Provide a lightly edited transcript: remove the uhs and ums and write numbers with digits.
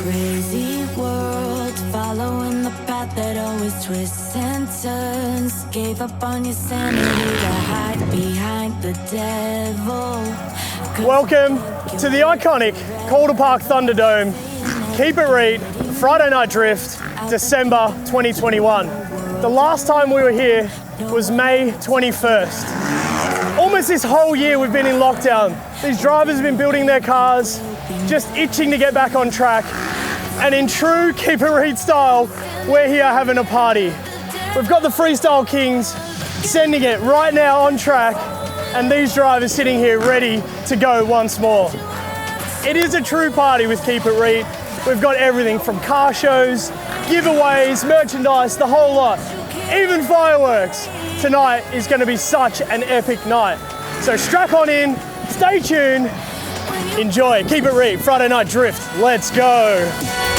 crazy world, following the path that always twists and turns. Gave up on your sanity to hide behind the devil. Welcome to the iconic Calder Park Thunderdome. Keep it Reet, Friday Night Drift, December 2021. The last time we were here was May 21st. Almost this whole year we've been in lockdown. These drivers have been building their cars, just itching to get back on track. And in true Keep It Reet style, we're here having a party. We've got the Freestyle Kings sending it right now on track, and these drivers sitting here ready to go once more. It is a true party with Keep It Reet. We've got everything from car shows, giveaways, merchandise, the whole lot, even fireworks. Tonight is going to be such an epic night. So strap on in, stay tuned, enjoy. Keep It Reet, Friday Night Drift. Let's go.